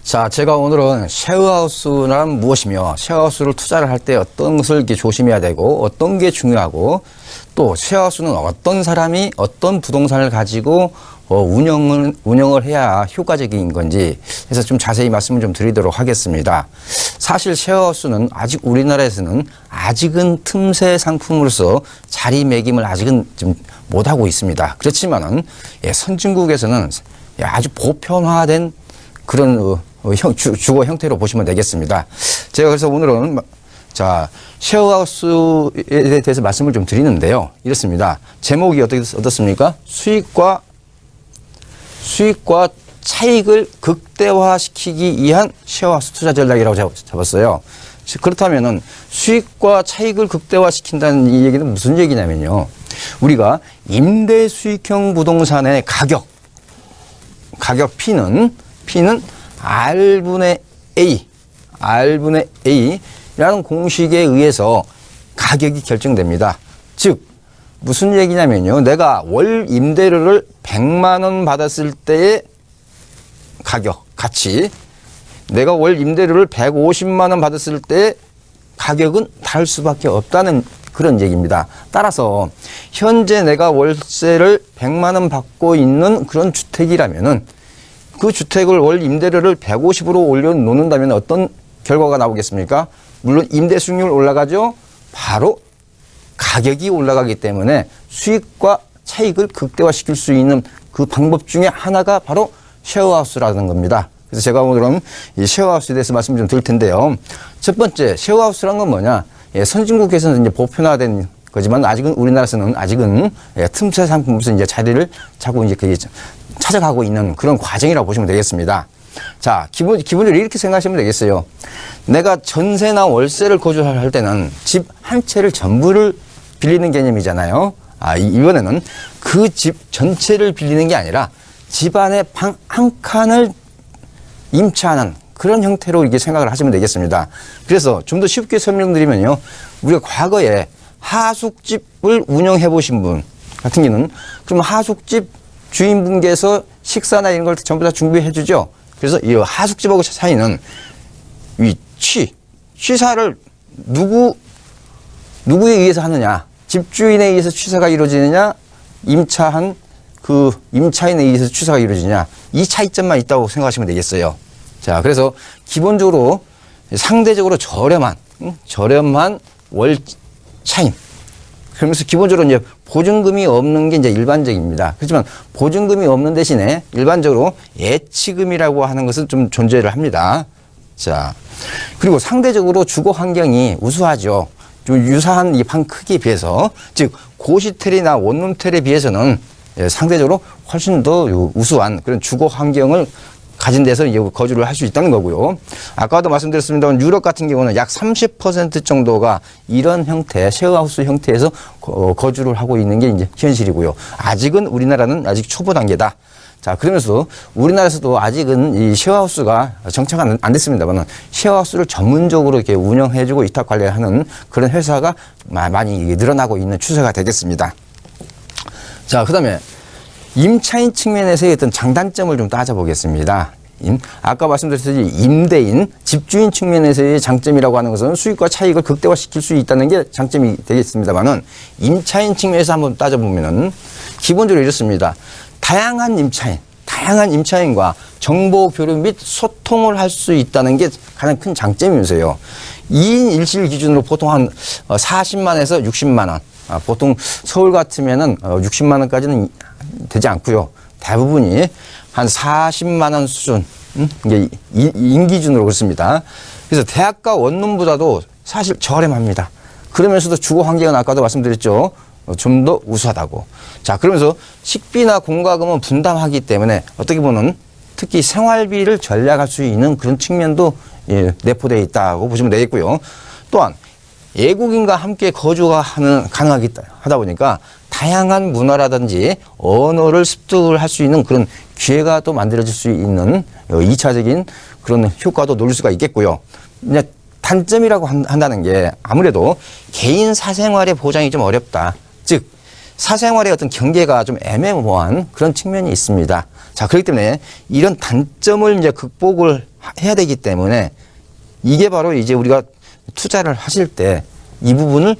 자, 제가 오늘은 쉐어하우스란 무엇이며 쉐어하우스를 투자를 할 때 어떤 것을 이렇게 조심해야 되고 어떤 게 중요하고 또 쉐어하우스는 어떤 사람이 어떤 부동산을 가지고 운영을 해야 효과적인 건지 해서 좀 자세히 말씀을 좀 드리도록 하겠습니다. 사실 쉐어하우스는 아직 우리나라에서는 아직은 틈새 상품으로서 자리매김을 아직은 좀 못하고 있습니다. 그렇지만은 선진국에서는 아주 보편화된 그런 주거 형태로 보시면 되겠습니다. 제가 그래서 오늘은 쉐어하우스에 대해서 말씀을 좀 드리는데요. 이렇습니다. 제목이 어떻습니까? 수익과 차익을 극대화시키기 위한 쉐어하우스 투자 전략이라고 잡았어요. 그렇다면은 수익과 차익을 극대화시킨다는 이 얘기는 무슨 얘기냐면요. 우리가 임대 수익형 부동산의 가격 P는 R분의 A라는 공식에 의해서 가격이 결정됩니다. 즉 무슨 얘기냐면요. 내가 월 임대료를 100만 원 받았을 때의 가치, 내가 월 임대료를 150만 원 받았을 때의 가격은 다를 수밖에 없다는 그런 얘기입니다. 따라서 현재 내가 월세를 100만 원 받고 있는 그런 주택이라면은 그 주택을 월 임대료를 150으로 올려놓는다면 어떤 결과가 나오겠습니까? 물론 임대 수익률 올라가죠. 바로 가격이 올라가기 때문에 수익과 차익을 극대화시킬 수 있는 그 방법 중에 하나가 바로 쉐어하우스라는 겁니다. 그래서 제가 오늘은 이 쉐어하우스에 대해서 말씀 좀 드릴 텐데요. 첫 번째, 쉐어하우스란 건 뭐냐? 선진국에서는 이제 보편화된 거지만 아직은 우리나라에서는 틈새 상품으로서 이제 자리를 찾고 이제 그게 찾아가고 있는 그런 과정이라고 보시면 되겠습니다. 자, 기본적으로 이렇게 생각하시면 되겠어요. 내가 전세나 월세를 거주할 때는 집 한 채를 전부를 빌리는 개념이잖아요. 이번에는 그 집 전체를 빌리는 게 아니라 집 안에 방 한 칸을 임차하는 그런 형태로 이렇게 생각을 하시면 되겠습니다. 그래서 좀 더 쉽게 설명드리면요. 우리가 과거에 하숙집을 운영해 보신 분 같은 경우는 그럼 하숙집 주인분께서 식사나 이런 걸 전부 다 준비해 주죠. 그래서 이 하숙집하고 사이는 이 취사를 누구에 의해서 하느냐? 집주인에 의해서 취사가 이루어지느냐? 임차인에 의해서 취사가 이루어지느냐? 이 차이점만 있다고 생각하시면 되겠어요. 자, 그래서 기본적으로 상대적으로 저렴한 월 차임. 그러면서 기본적으로 이제 보증금이 없는 게 이제 일반적입니다. 그렇지만 보증금이 없는 대신에 일반적으로 예치금이라고 하는 것은 좀 존재를 합니다. 자, 그리고 상대적으로 주거 환경이 우수하죠. 좀 유사한 이 방 크기에 비해서, 즉 고시텔이나 원룸텔에 비해서는 상대적으로 훨씬 더 우수한 그런 주거 환경을 가진 데서 거주를 할 수 있다는 거고요. 아까도 말씀드렸습니다만 유럽 같은 경우는 약 30% 정도가 이런 형태, 쉐어하우스 형태에서 거주를 하고 있는 게 이제 현실이고요. 아직은 우리나라는 아직 초보 단계다. 자, 그러면서 우리나라에서도 아직은 이 쉐어하우스가 정착은 안 됐습니다만 쉐어하우스를 전문적으로 이렇게 운영해주고 위탁 관리하는 그런 회사가 많이 늘어나고 있는 추세가 되겠습니다. 자, 그다음에 임차인 측면에서의 어떤 장단점을 좀 따져보겠습니다. 아까 말씀드렸듯이 임대인, 집주인 측면에서의 장점이라고 하는 것은 수익과 차익을 극대화시킬 수 있다는 게 장점이 되겠습니다만은 임차인 측면에서 한번 따져보면은 기본적으로 이렇습니다. 다양한 임차인과 정보 교류 및 소통을 할 수 있다는 게 가장 큰 장점이면서요. 2인 1실 기준으로 보통 한 40만에서 60만 원. 보통 서울 같으면은 60만 원까지는 되지 않고요. 대부분이 한 40만 원 수준, 이게 인 기준으로 그렇습니다. 그래서 대학가 원룸보다도 사실 저렴합니다. 그러면서도 주거 환경은 아까도 말씀드렸죠. 좀 더 우수하다고. 자, 그러면서 식비나 공과금은 분담하기 때문에 어떻게 보면 특히 생활비를 절약할 수 있는 그런 측면도 내포되어 있다고 보시면 되겠고요. 또한 외국인과 함께 거주가 가능하다 보니까 다양한 문화라든지 언어를 습득을 할 수 있는 그런 기회가 또 만들어질 수 있는 2차적인 그런 효과도 노릴 수가 있겠고요. 이제 단점이라고 한다는 게 아무래도 개인 사생활의 보장이 좀 어렵다. 즉 사생활의 어떤 경계가 좀 애매모호한 그런 측면이 있습니다. 자, 그렇기 때문에 이런 단점을 이제 극복을 해야 되기 때문에 이게 바로 이제 우리가 투자를 하실 때 이 부분을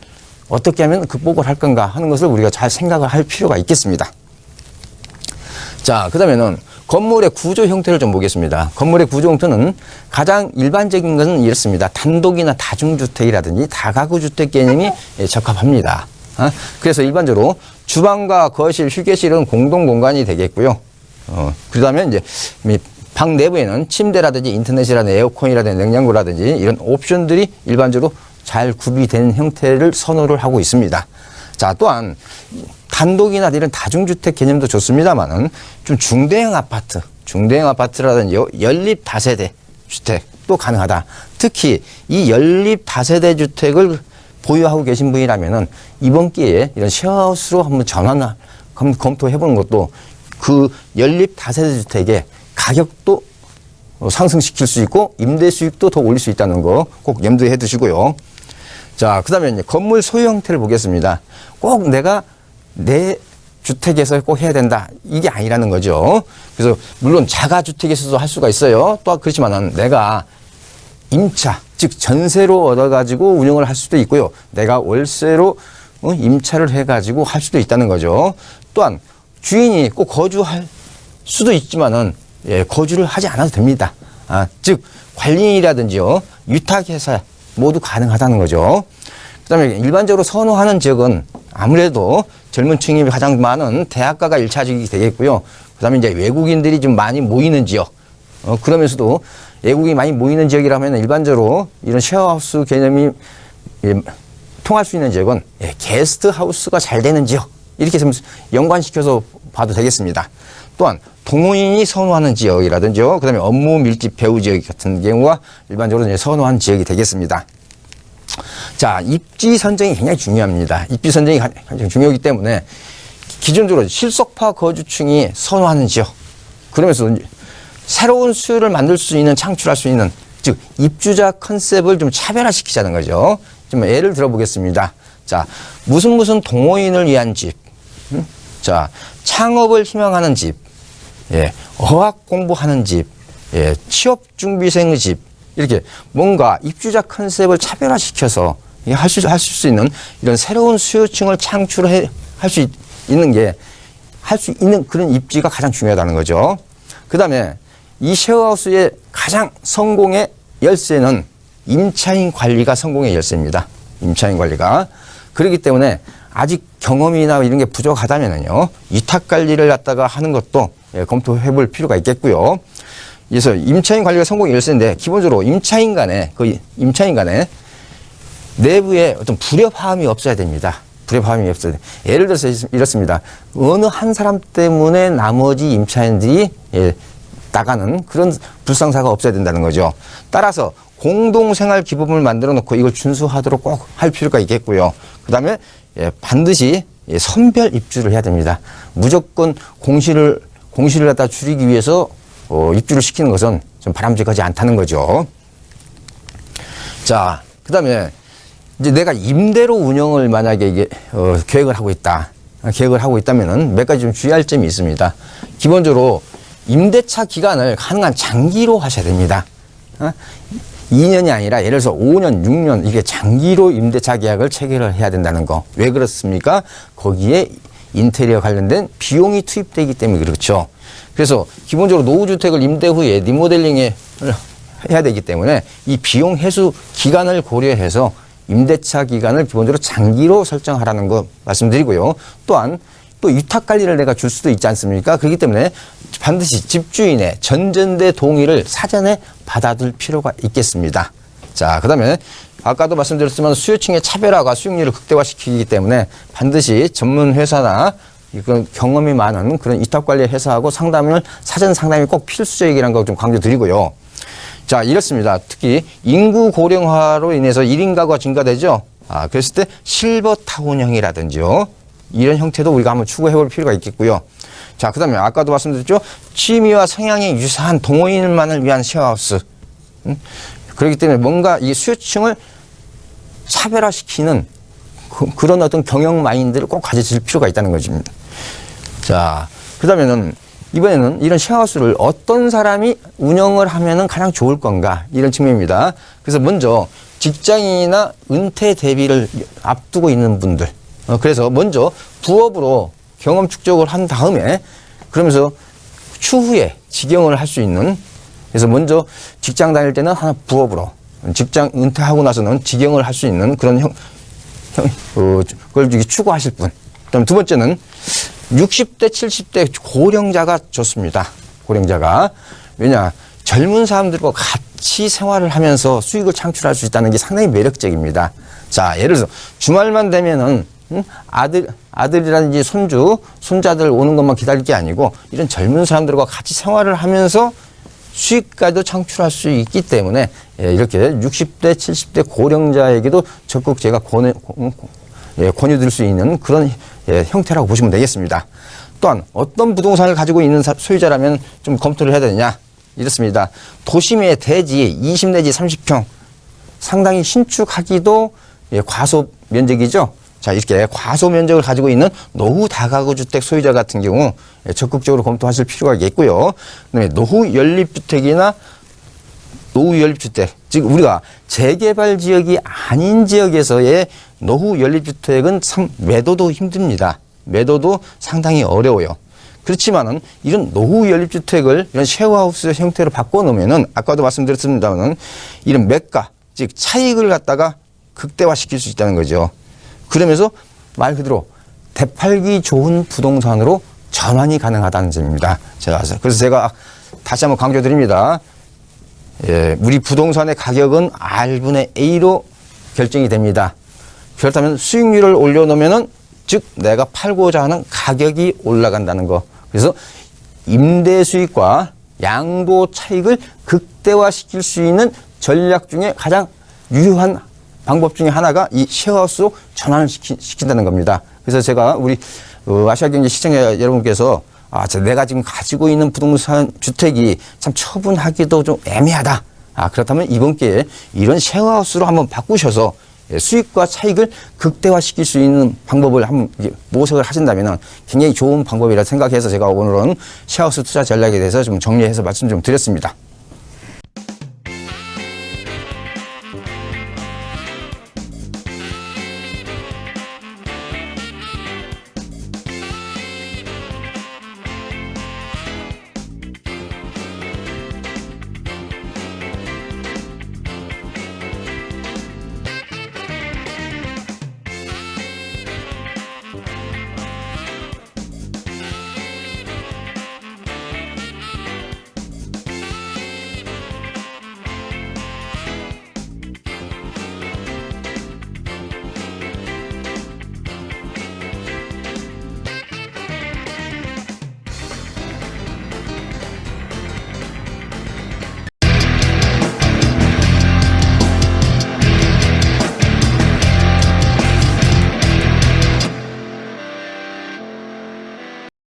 어떻게 하면 극복을 할 건가 하는 것을 우리가 잘 생각을 할 필요가 있겠습니다. 자, 그 다음에는 건물의 구조 형태를 좀 보겠습니다. 건물의 구조 형태는 가장 일반적인 것은 이렇습니다. 단독이나 다중주택이라든지 다가구 주택 개념이 적합합니다. 그래서 일반적으로 주방과 거실, 휴게실은 공동 공간이 되겠고요. 그 다음에 이제 방 내부에는 침대라든지 인터넷이라든지 에어컨이라든지 냉장고라든지 이런 옵션들이 일반적으로 잘 구비된 형태를 선호를 하고 있습니다. 자, 또한 단독이나 이런 다중주택 개념도 좋습니다만은 좀 중대형 아파트라든지 연립 다세대 주택도 가능하다. 특히 이 연립 다세대 주택을 보유하고 계신 분이라면은 이번 기회에 이런 쉐어하우스로 한번 전환을 검토해 보는 것도 그 연립 다세대 주택의 가격도 상승시킬 수 있고 임대 수익도 더 올릴 수 있다는 거 꼭 염두에 두시고요. 자, 그 다음에 이제 건물 소유 형태를 보겠습니다. 꼭 내가 내 주택에서 꼭 해야 된다. 이게 아니라는 거죠. 그래서 물론 자가주택에서도 할 수가 있어요. 또 그렇지만은 내가 임차, 즉 전세로 얻어가지고 운영을 할 수도 있고요. 내가 월세로 임차를 해가지고 할 수도 있다는 거죠. 또한 주인이 꼭 거주할 수도 있지만은 거주를 하지 않아도 됩니다. 즉 관리인이라든지요, 유탁회사 모두 가능하다는 거죠. 그다음에 일반적으로 선호하는 지역은 아무래도 젊은 층이 가장 많은 대학가가 1차 지역이 되겠고요. 그다음에 이제 외국인들이 좀 많이 모이는 지역. 그러면서도 외국인이 많이 모이는 지역이라면 일반적으로 이런 쉐어하우스 개념이 통할 수 있는 지역은 게스트하우스가 잘 되는 지역. 이렇게 연관시켜서 봐도 되겠습니다. 또한 동호인이 선호하는 지역이라든지 그다음에 업무 밀집 배후 지역 같은 경우가 일반적으로 이제 선호한 지역이 되겠습니다. 자, 입지 선정이 굉장히 중요합니다. 입지 선정이 가장 중요하기 때문에 기존적으로 실속파 거주층이 선호하는 지역, 그러면서 새로운 수요를 만들 수 있는, 창출할 수 있는, 즉 입주자 컨셉을 좀 차별화시키자는 거죠. 좀 예를 들어 보겠습니다. 자, 무슨 동호인을 위한 집, 자, 창업을 희망하는 집, 어학 공부하는 집, 취업 준비생의 집, 이렇게 뭔가 입주자 컨셉을 차별화시켜서 할 수 있는 이런 새로운 수요층을 창출할 수 있는 그런 입지가 가장 중요하다는 거죠. 그 다음에 이 쉐어하우스의 가장 성공의 열쇠는 임차인 관리가 성공의 열쇠입니다. 임차인 관리가. 그렇기 때문에 아직 경험이나 이런 게 부족하다면요, 위탁 관리를 갖다가 하는 것도 검토해 볼 필요가 있겠고요. 그래서 임차인 관리가 성공의 열쇠인데, 기본적으로 임차인 간에 내부에 어떤 불협화음이 없어야 됩니다. 불협화음이 없어야 돼요. 예를 들어서 이렇습니다. 어느 한 사람 때문에 나머지 임차인들이 나가는 그런 불상사가 없어야 된다는 거죠. 따라서 공동생활 기법을 만들어 놓고 이걸 준수하도록 꼭 할 필요가 있겠고요. 그 다음에 반드시 선별 입주를 해야 됩니다. 무조건 공실을 갖다 줄이기 위해서 입주를 시키는 것은 좀 바람직하지 않다는 거죠. 자, 그 다음에 이제 내가 임대로 운영을 만약에 이게 계획을 하고 있다면은 몇 가지 좀 주의할 점이 있습니다. 기본적으로 임대차 기간을 가능한 장기로 하셔야 됩니다. 2년이 아니라 예를 들어서 5년, 6년 이게 장기로 임대차 계약을 체결을 해야 된다는 거. 왜 그렇습니까? 거기에 인테리어 관련된 비용이 투입되기 때문에 그렇죠. 그래서 기본적으로 노후주택을 임대 후에 리모델링을 해야 되기 때문에 이 비용 회수 기간을 고려해서 임대차 기간을 기본적으로 장기로 설정하라는 거 말씀드리고요. 또한 또 위탁 관리를 내가 줄 수도 있지 않습니까? 그렇기 때문에 반드시 집주인의 전전대 동의를 사전에 받아둘 필요가 있겠습니다. 자, 그 다음에 아까도 말씀드렸지만 수요층의 차별화가 수익률을 극대화시키기 때문에 반드시 전문 회사나 그런 경험이 많은 그런 위탁관리 회사하고 사전 상담이 꼭 필수적이라는 거 좀 강조드리고요. 자, 이렇습니다. 특히 인구 고령화로 인해서 1인 가구가 증가되죠. 그랬을 때 실버타운형이라든지요, 이런 형태도 우리가 한번 추구해 볼 필요가 있겠고요. 자, 그 다음에 아까도 말씀드렸죠. 취미와 성향이 유사한 동호인만을 위한 쉐어하우스. 그렇기 때문에 뭔가 이 수요층을 차별화시키는 그런 어떤 경영 마인드를 꼭 가지실 필요가 있다는 거죠. 자, 그 다음에는 이번에는 이런 쉐어하우스를 어떤 사람이 운영을 하면은 가장 좋을 건가 이런 측면입니다. 그래서 먼저 직장인이나 은퇴 대비를 앞두고 있는 분들, 그래서 먼저 부업으로 경험 축적을 한 다음에 그러면서 추후에 직영을 할 수 있는, 그래서 먼저 직장 다닐 때는 하나 부업으로, 직장 은퇴하고 나서는 직영을 할 수 있는 그런 그걸 추구하실 분. 그다음 두 번째는 60대, 70대 고령자가 좋습니다. 고령자가. 왜냐? 젊은 사람들과 같이 생활을 하면서 수익을 창출할 수 있다는 게 상당히 매력적입니다. 자, 예를 들어서 주말만 되면은 아들이라든지 손주, 손자들 오는 것만 기다릴 게 아니고 이런 젊은 사람들과 같이 생활을 하면서 수익까지도 창출할 수 있기 때문에 이렇게 60대, 70대 고령자에게도 적극 제가 권유드릴 수 있는 그런 형태라고 보시면 되겠습니다. 또한 어떤 부동산을 가지고 있는 소유자라면 좀 검토를 해야 되느냐? 이렇습니다. 도심의 대지 20 내지 30평 상당히 신축하기도 과소 면적이죠. 자, 이렇게 과소 면적을 가지고 있는 노후 다가구 주택 소유자 같은 경우 적극적으로 검토하실 필요가 있겠고요. 그다음에 노후 연립주택이나 노후 연립주택, 즉 우리가 재개발 지역이 아닌 지역에서의 노후 연립주택은 참 매도도 힘듭니다. 매도도 상당히 어려워요. 그렇지만은 이런 노후 연립주택을 이런 쉐어하우스 형태로 바꿔놓으면은 아까도 말씀드렸습니다만은 이런 매가, 즉 차익을 갖다가 극대화시킬 수 있다는 거죠. 그러면서 말 그대로 되팔기 좋은 부동산으로 전환이 가능하다는 점입니다. 그래서 제가 다시 한번 강조드립니다. 우리 부동산의 가격은 R분의 A로 결정이 됩니다. 그렇다면 수익률을 올려놓으면은 즉 내가 팔고자 하는 가격이 올라간다는 거. 그래서 임대 수익과 양도 차익을 극대화시킬 수 있는 전략 중에 가장 유효한 방법 중에 하나가 이 쉐어하우스로 전환을 시킨다는 겁니다. 그래서 제가 우리 아시아경제 시청자 여러분께서 내가 지금 가지고 있는 부동산 주택이 참 처분하기도 좀 애매하다. 그렇다면 이번 기회에 이런 쉐어하우스로 한번 바꾸셔서 수익과 차익을 극대화시킬 수 있는 방법을 한번 모색을 하신다면 굉장히 좋은 방법이라 생각해서 제가 오늘은 쉐어하우스 투자 전략에 대해서 좀 정리해서 말씀 좀 드렸습니다.